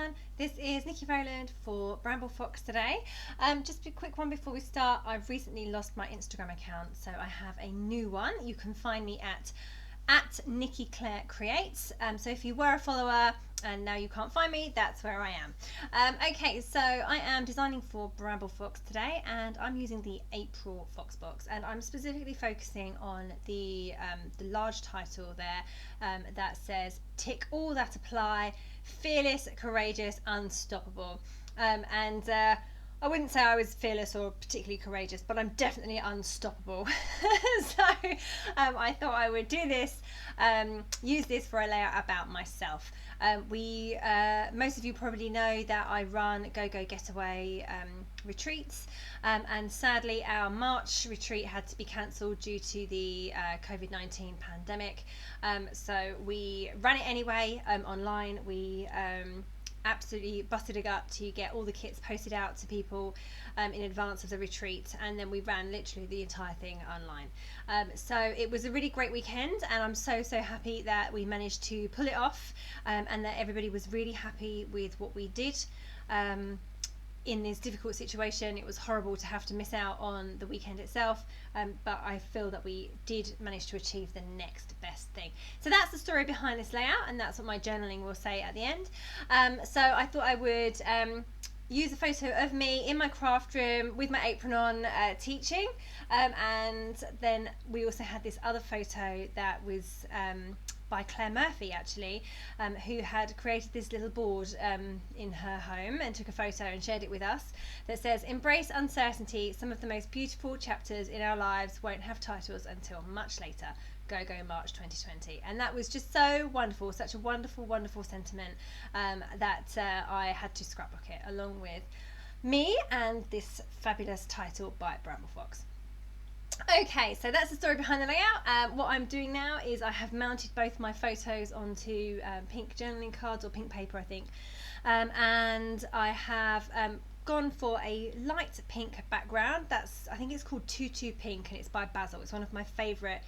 everyone, this is Nikki Rowland for Bramble Fox today. Just a quick one before we start. I've recently lost my Instagram account, so I have a new one. You can find me at Nikki Claire Creates. So if you were a follower and now you can't find me, that's where I am. Okay, so I am designing for Bramble Fox today, and I'm using the April Fox box, and I'm specifically focusing on the large title there that says "Tick all that apply, fearless, courageous, unstoppable." I wouldn't say I was fearless or particularly courageous, but I'm definitely unstoppable. So I thought I would do this, use this for a layout about myself. Most of you probably know that I run Go Go Getaway retreats, and sadly our March retreat had to be cancelled due to the COVID-19 pandemic. So we ran it anyway online. We absolutely busted a gut to get all the kits posted out to people in advance of the retreat, and then we ran literally the entire thing online. So it was a really great weekend, and I'm so happy that we managed to pull it off, and that everybody was really happy with what we did. In this difficult situation, it was horrible to have to miss out on the weekend itself, but I feel that we did manage to achieve the next best thing. So that's the story behind this layout, and that's what my journaling will say at the end. So I thought I would use a photo of me in my craft room with my apron on, teaching, and then we also had this other photo that was by Claire Murphy, actually, who had created this little board in her home and took a photo and shared it with us, that says, "Embrace uncertainty, some of the most beautiful chapters in our lives won't have titles until much later. Go Go March 2020." And that was just so wonderful, such a wonderful sentiment, that I had to scrapbook it along with me and this fabulous title by Bramble Fox. Okay, so that's the story behind the layout. What I'm doing now is I have mounted both my photos onto pink journaling cards, or pink paper I think, and I have gone for a light pink background. I think it's called Tutu Pink, and it's by Basil. It's one of my favourite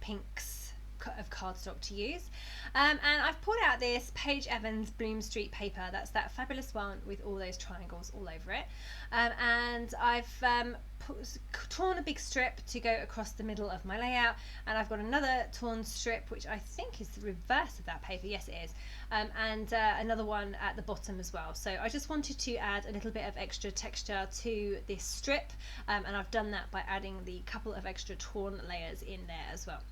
pinks of cardstock to use, and I've pulled out this Paige Evans Bloom Street paper. That's that fabulous one with all those triangles all over it, and I've torn a big strip to go across the middle of my layout, and I've got another torn strip which I think is the reverse of that paper. Yes, it is, and another one at the bottom as well. So I just wanted to add a little bit of extra texture to this strip, and I've done that by adding the couple of extra torn layers in there as well.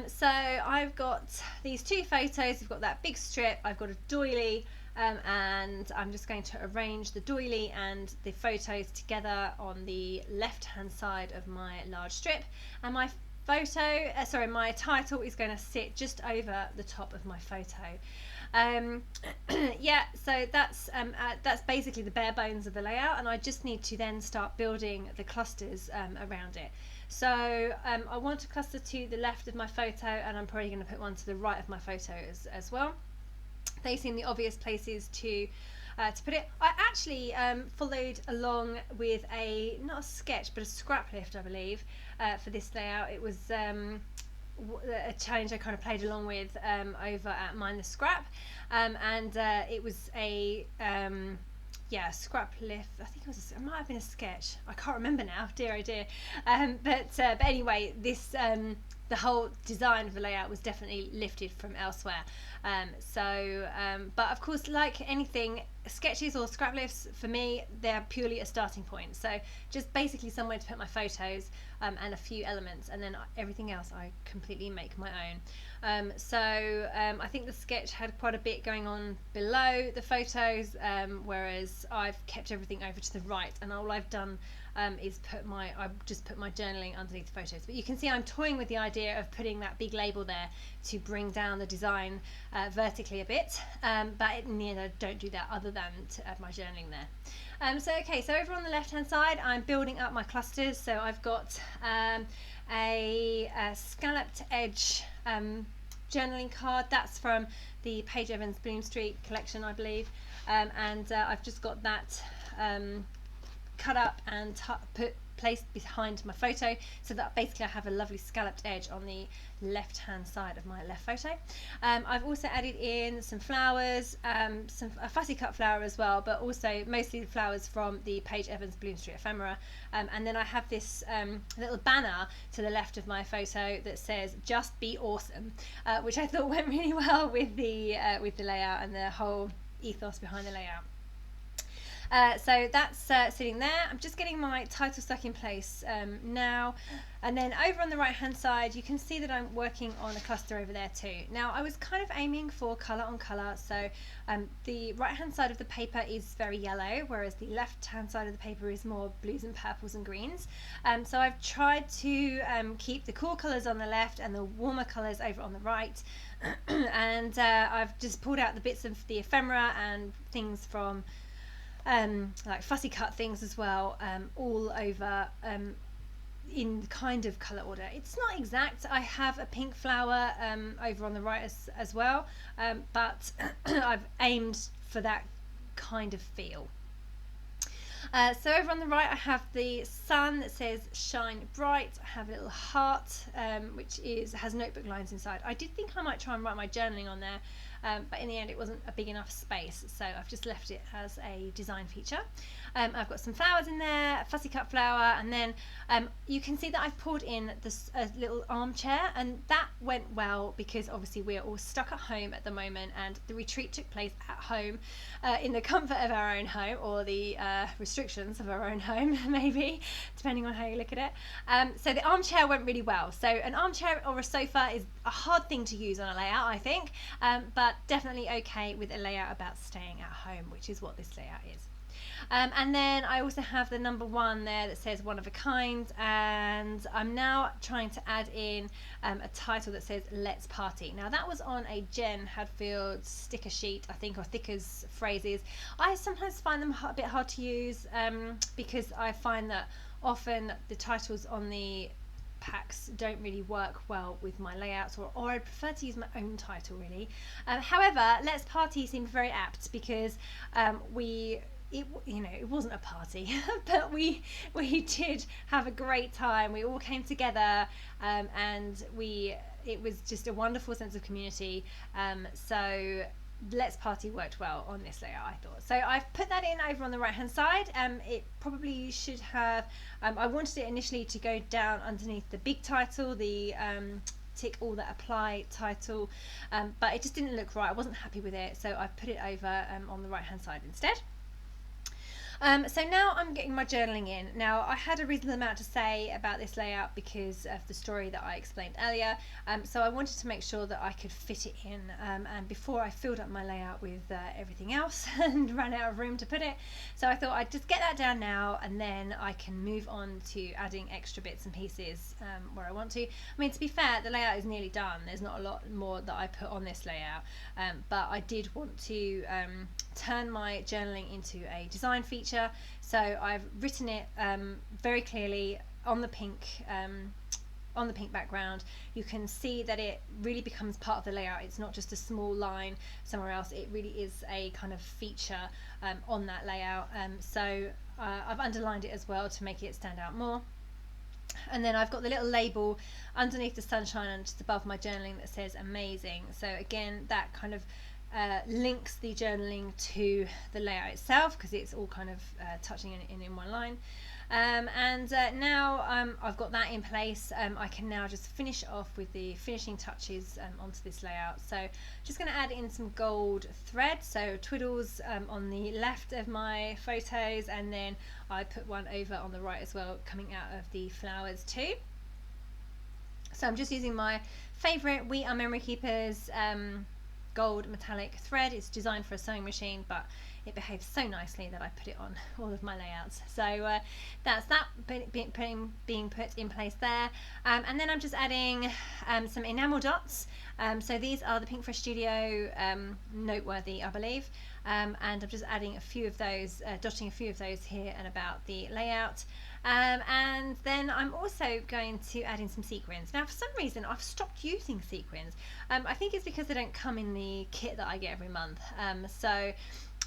So I've got these two photos. I've got that big strip, I've got a doily, and I'm just going to arrange the doily and the photos together on the left hand side of my large strip, and my my title is going to sit just over the top of my photo. Yeah, so that's basically the bare bones of the layout, and I just need to then start building the clusters around it. So I want a cluster to the left of my photo, and I'm probably going to put one to the right of my photo as well. They seem the obvious places to put it. I actually followed along with not a sketch but a scrap lift, I believe, for this layout. It was a challenge I kind of played along with over at Mind the Scrap, and it was a scrap lift. I think it might have been a sketch. I can't remember now. Dear oh dear. But anyway, this the whole design of the layout was definitely lifted from elsewhere. But of course, like anything, sketches or scrap lifts, for me, they're purely a starting point. So just basically somewhere to put my photos and a few elements, and then everything else I completely make my own. I think the sketch had quite a bit going on below the photos, whereas I've kept everything over to the right, and all I've done is I've just put my journaling underneath the photos. But you can see I'm toying with the idea of putting that big label there to bring down the design vertically a bit, but in the end I don't do that other than to add my journaling there. So over on the left hand side, I'm building up my clusters. So I've got a scalloped edge journaling card. That's from the Paige Evans Bloom Street collection, I believe, and I've just got that cut up and placed behind my photo, so that basically I have a lovely scalloped edge on the left hand side of my left photo. I've also added in some flowers, a fussy cut flower as well, but also mostly the flowers from the Paige Evans Bloom Street ephemera. And then I have this little banner to the left of my photo that says "Just be awesome," which I thought went really well with the layout and the whole ethos behind the layout. So that's sitting there. I'm just getting my title stuck in place now, and then over on the right hand side you can see that I'm working on a cluster over there too. Now I was kind of aiming for colour on colour, so the right hand side of the paper is very yellow, whereas the left hand side of the paper is more blues and purples and greens. So I've tried to keep the cool colours on the left and the warmer colours over on the right. And I've just pulled out the bits of the ephemera and things from like fussy cut things as well, all over in kind of colour order. It's not exact. I have a pink flower over on the right as well, but I've aimed for that kind of feel. So over on the right I have the sun that says "Shine Bright." I have a little heart which has notebook lines inside. I did think I might try and write my journaling on there, but in the end it wasn't a big enough space, so I've just left it as a design feature. I've got some flowers in there, a fussy cut flower, and then you can see that I've poured in this little armchair, and that went well because obviously we're all stuck at home at the moment, and the retreat took place at home in the comfort of our own home, or the restrictions of our own home maybe, depending on how you look at it. So the armchair went really well. So an armchair or a sofa is a hard thing to use on a layout, I think, but definitely okay with a layout about staying at home, which is what this layout is. And then I also have the number 1 there that says "One of a Kind," and I'm now trying to add in a title that says "Let's Party." Now that was on a Jen Hadfield sticker sheet, I think, or Thicker's phrases. I sometimes find them a bit hard to use because I find that often the titles on the packs don't really work well with my layouts, or I prefer to use my own title really. However, "Let's Party" seemed very apt because it wasn't a party, but we did have a great time. We all came together, and it was just a wonderful sense of community. So "Let's Party" worked well on this layout, I thought. So I've put that in over on the right hand side. It probably should have, I wanted it initially to go down underneath the big title, the tick all that apply title, but it just didn't look right. I wasn't happy with it, so I've put it over on the right hand side instead. So now I'm getting my journaling in. Now I had a reasonable amount to say about this layout because of the story that I explained earlier, so I wanted to make sure that I could fit it in, and before I filled up my layout with everything else and ran out of room to put it, so I thought I'd just get that down now and then I can move on to adding extra bits and pieces where I want to. I mean, to be fair, the layout is nearly done. There's not a lot more that I put on this layout, but I did want to turn my journaling into a design feature, so I've written it very clearly on the pink background. You can see that it really becomes part of the layout. It's not just a small line somewhere else. It really is a kind of feature on that layout. So I've underlined it as well to make it stand out more. And then I've got the little label underneath the sunshine and just above my journaling that says "Amazing." So again, that kind of links the journaling to the layout itself because it's all kind of touching in one line. Now I've got that in place, I can now just finish off with the finishing touches onto this layout. So just going to add in some gold thread, so twiddles on the left of my photos, and then I put one over on the right as well, coming out of the flowers too. So I'm just using my favourite We Are Memory Keepers gold metallic thread. It's designed for a sewing machine, but it behaves so nicely that I put it on all of my layouts. So that's that being put in place there. And then I'm just adding some enamel dots. So these are the Pink Fresh Studio Noteworthy, I believe. And I'm just adding a few of those, dotting a few of those here and about the layout. And then I'm also going to add in some sequins. Now for some reason I've stopped using sequins. I think it's because they don't come in the kit that I get every month. So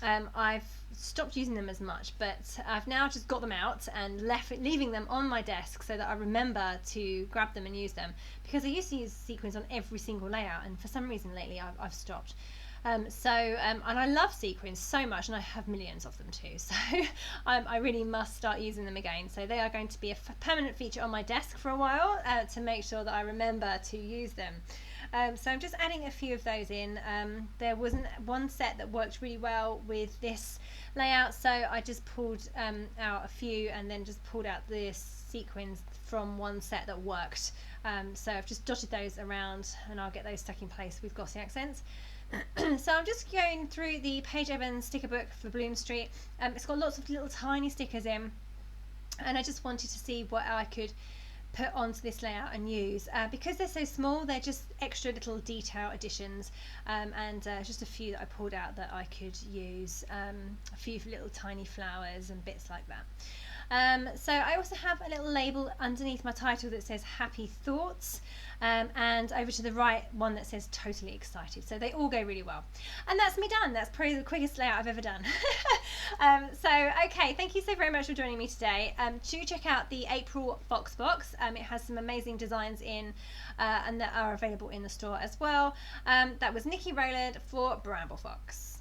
I've stopped using them as much, but I've now just got them out and leaving them on my desk so that I remember to grab them and use them, because I used to use sequins on every single layout, and for some reason lately I've stopped. And I love sequins so much, and I have millions of them too, so I really must start using them again. So they are going to be a permanent feature on my desk for a while, to make sure that I remember to use them. So I'm just adding a few of those in. There wasn't one set that worked really well with this layout, so I just pulled out a few and then just pulled out the sequins from one set that worked. So I've just dotted those around, and I'll get those stuck in place with glossy accents. So I'm just going through the Paige Evans sticker book for Bloom Street. It's got lots of little tiny stickers in, and I just wanted to see what I could put onto this layout and use. Because they're so small, they're just extra little detail additions, and just a few that I pulled out that I could use, a few little tiny flowers and bits like that. So I also have a little label underneath my title that says Happy Thoughts, and over to the right one that says Totally Excited. So they all go really well. And that's me done. That's probably the quickest layout I've ever done. Okay, thank you so very much for joining me today. Do check out the April Fox box. It has some amazing designs in, and that are available in the store as well. That was Niki Rowland for Bramble Fox.